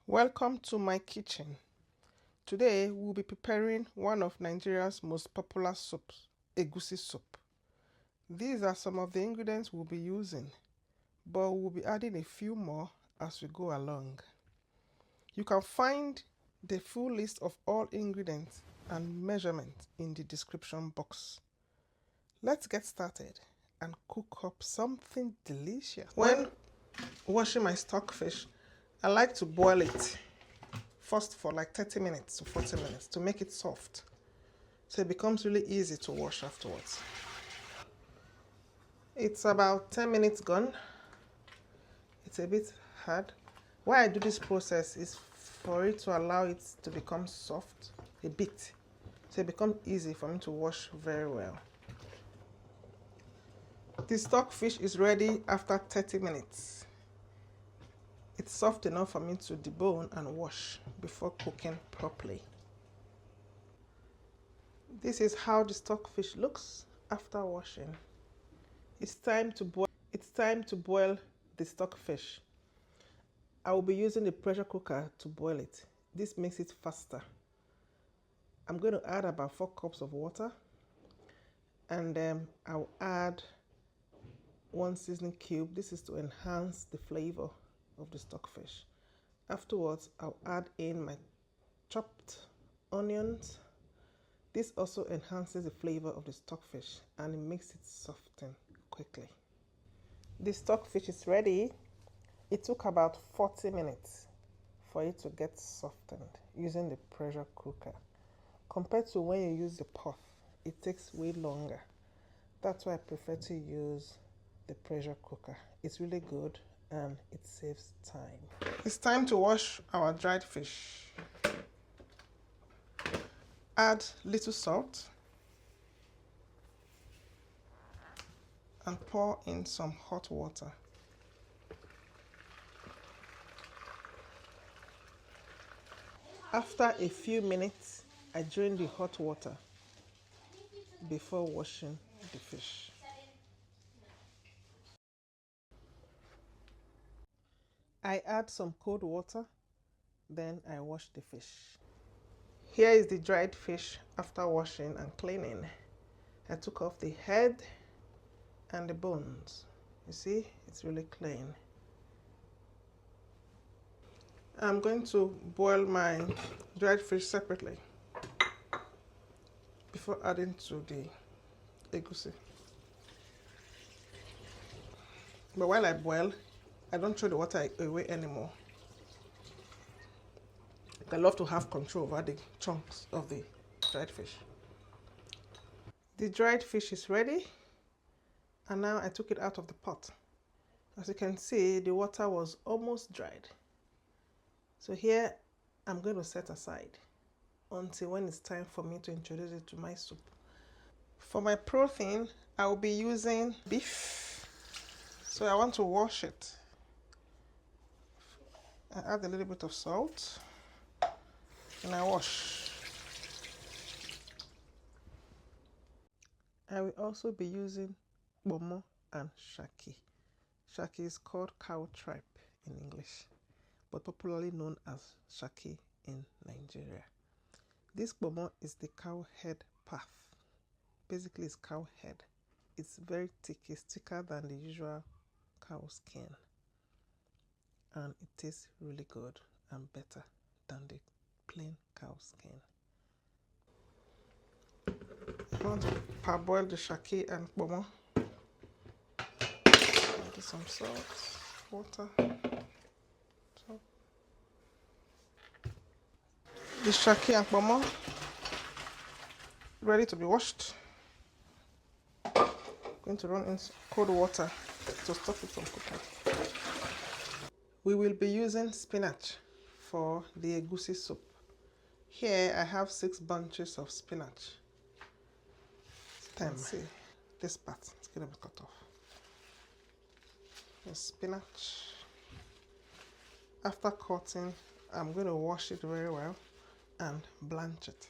Welcome to my kitchen. Today we'll be preparing one of Nigeria's most popular soups, eguisi soup. These are some of the ingredients we'll be using, but we'll be adding a few more as we go along. You can find the full list of all ingredients and measurements in the description box. Let's get started and cook up something delicious. When washing my stockfish, I like to boil it first for like 30 minutes to 40 minutes to make it soft, so it becomes really easy to wash afterwards. It's about 10 minutes gone. It's a bit hard. Why I do this process is for it to allow it to become soft a bit, so it becomes easy for me to wash very well. The stockfish is ready after 30 minutes. It's soft enough for me to debone and wash before cooking properly. This is how the stockfish looks after washing. It's time to boil the stockfish. I will be using the pressure cooker to boil it. This makes it faster. I'm going to add about 4 cups of water, and then I'll add 1 seasoning cube. This is to enhance the flavor of the stockfish. Afterwards, I'll add in my chopped onions. This also enhances the flavor of the stockfish and it makes it soften quickly. The stockfish is ready. It took about 40 minutes for it to get softened using the pressure cooker. Compared to when you use the pot, it takes way longer. That's why I prefer to use the pressure cooker. It's really good and it saves time. It's time to wash our dried fish. Add little salt and pour in some hot water. After a few minutes, I drain the hot water before washing the fish. I add some cold water, then I wash the fish. Here is the dried fish after washing and cleaning. I took off the head and the bones. You see, it's really clean. I'm going to boil my dried fish separately before adding to the eguisi. But while I boil, I don't throw the water away anymore. I love to have control over the chunks of the dried fish. The dried fish is ready, and now I took it out of the pot. As you can see, the water was almost dried. So here I'm going to set aside until when it's time for me to introduce it to my soup. For my protein, I will be using beef. So I want to wash it. I add a little bit of salt and I wash. I will also be using Pomo and Shaki. Shaki is called cow tripe in English, but popularly known as Shaki in Nigeria. This Pomo is the cow head path. Basically, it's cow head. It's very thick. It's thicker than the usual cow skin, and it tastes really good and better than the plain cow skin. I want to parboil the Shaki and Pomo. Add some salt, water. The Shaki and Pomo ready to be washed. Going to run in cold water to stop it from cooking. We will be using spinach for the eguisi soup. Here I have 6 bunches of spinach. See this part, it's going to be cut off. The spinach. After cutting, I'm going to wash it very well and blanch it.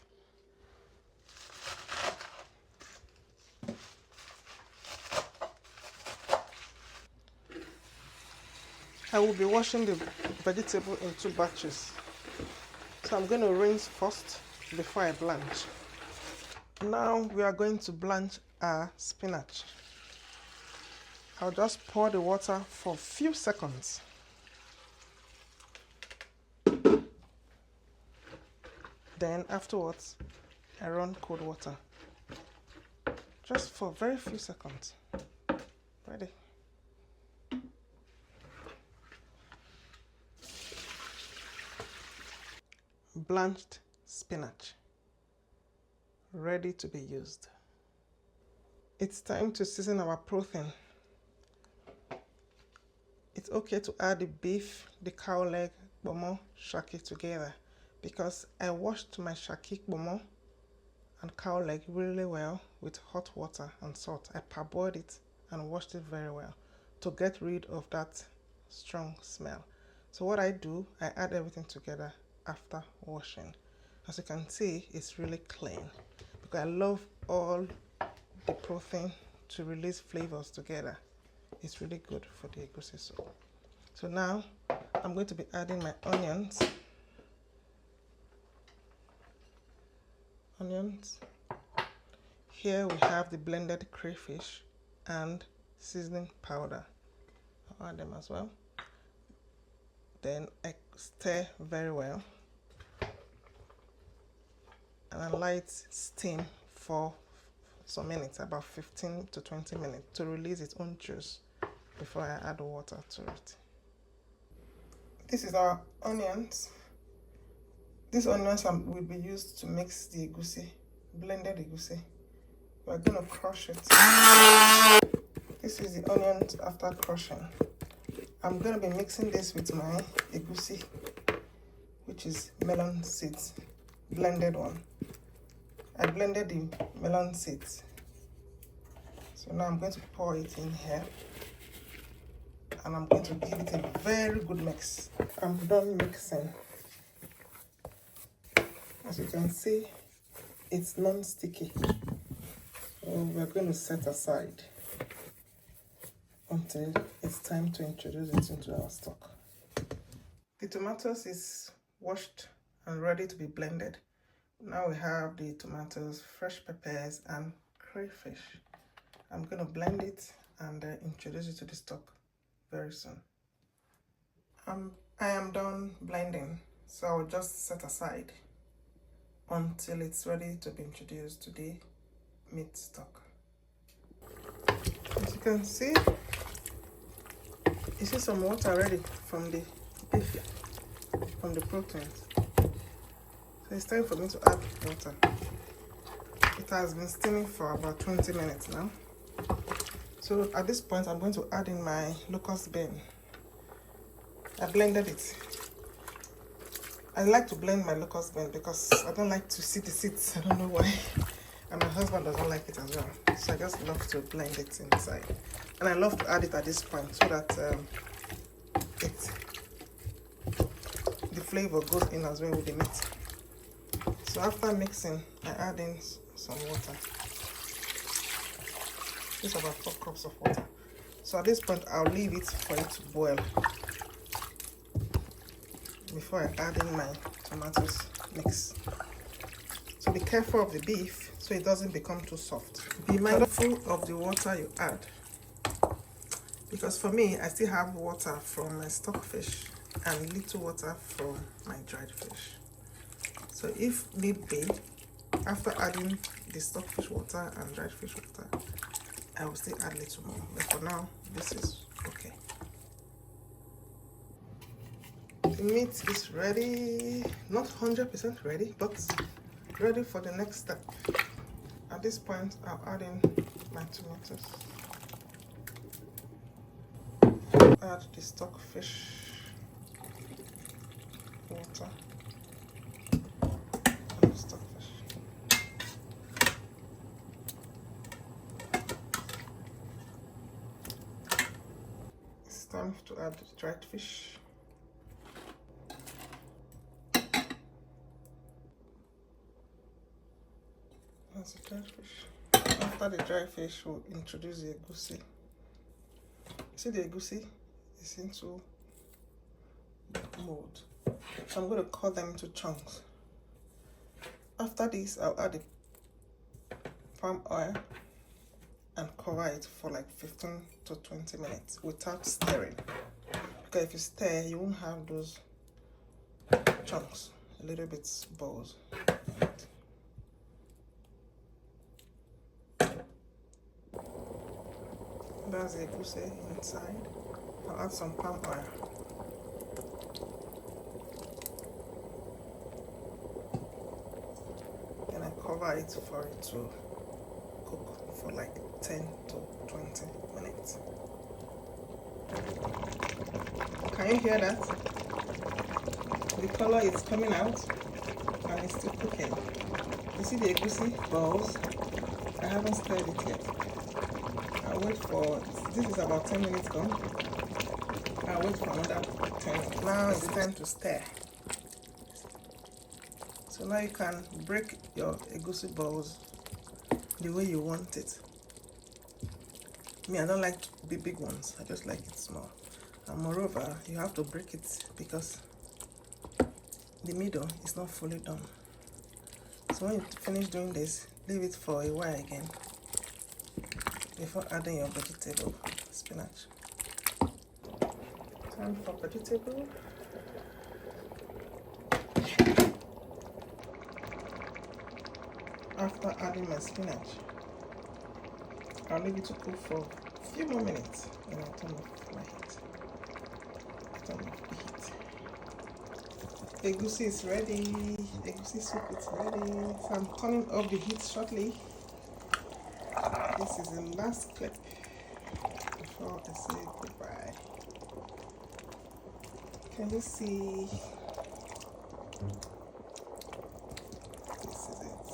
I will be washing the vegetable in 2 batches. So I'm going to rinse first before I blanch. Now we are going to blanch our spinach. I'll just pour the water for a few seconds. Then afterwards, I run cold water. Just for very few seconds. Ready? Blanched spinach, ready to be used. It's time to season our protein. It's okay to add the beef, the cow leg, Pomo, Shaki together because I washed my Shaki, Pomo and cow leg really well with hot water and salt. I parboiled it and washed it very well to get rid of that strong smell. So what I do, I add everything together after washing. As you can see, it's really clean because I love all the protein to release flavors together. It's really good for the egusi soup. So now I'm going to be adding my onions. Here we have the blended crayfish and seasoning powder. I'll add them as well. Then I stir very well and I let it steam for some minutes, about 15 to 20 minutes, to release its own juice before I add water to it. This is our onions. These onions will be used to mix the egusi, blended egusi. We're going to crush it. This is the onions after crushing. I'm going to be mixing this with my egusi, which is melon seeds, blended one. I blended the melon seeds. So now I'm going to pour it in here. And I'm going to give it a very good mix. I'm done mixing. As you can see, it's non-sticky. So we're going to set aside until it's time to introduce it into our stock. The tomatoes is washed and ready to be blended. Now we have the tomatoes, fresh peppers and crayfish. I'm going to blend it and introduce it to the stock very soon. I am done blending, so I'll just set aside until it's ready to be introduced to the meat stock. As you can see, you see some water already from the beef, from the proteins. So it's time for me to add water. It has been steaming for about 20 minutes now. So at this point, I'm going to add in my locust bean. I blended it. I like to blend my locust bean because I don't like to see the seeds. I don't know why. And my husband doesn't like it as well. So I just love to blend it inside. And I love to add it at this point so that the flavor goes in as well with the meat. So after mixing, I add in some water. This is about 4 cups of water. So at this point, I'll leave it for it to boil before I add in my tomatoes mix. So be careful of the beef so it doesn't become too soft. Be mindful of the water you add, because for me, I still have water from my stockfish and little water from my dried fish. So if need be, after adding the stockfish water and dried fish water, I will still add a little more, but for now, this is okay. The meat is ready, not 100% ready, but ready for the next step. At this point, I'll add in my tomatoes. Add the stockfish water and the stockfish. It's time to add the dried fish. That's the dried fish. After the dry fish, we'll introduce the egusi. See the egusi is into mold. So I'm going to cut them into chunks. After this, I'll add the palm oil and cover it for like 15 to 20 minutes without stirring. Because if you stir, you won't have those chunks, a little bit balls. That's the egusi inside. I'll add some palm oil. Then I cover it for it to cook for like 10 to 20 minutes. Can you hear that? The color is coming out and it's still cooking. You see the egusi balls? I haven't stirred it yet. I'll wait for, this is about 10 minutes gone. I'll wait for another 10. Now it's time to stir. So now you can break your egusi balls the way you want it. Me, I don't like big ones. I just like it small. And moreover, you have to break it because the middle is not fully done. So when you finish doing this, leave it for a while again before adding your vegetable, spinach. Time for vegetable. After adding my spinach, I'll leave it to cook for a few more minutes. Then I'll turn off my heat. Turn off the heat. Egusi is ready. Egusi soup is ready. So I'm turning off the heat shortly. This is the last clip before I say goodbye. Can you see? This is it.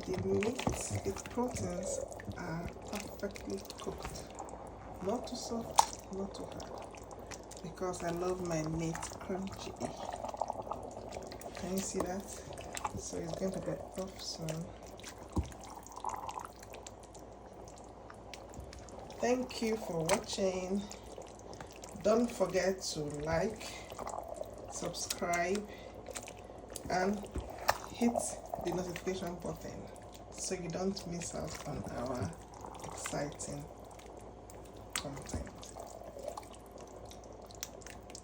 The meat, its proteins are perfectly cooked. Not too soft, not too hard. Because I love my meat crunchy. Can you see that? So it's going to get off soon. Thank you for watching. Don't forget to like, subscribe, and hit the notification button so you don't miss out on our exciting content.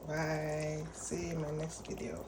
Bye. See you in my next video.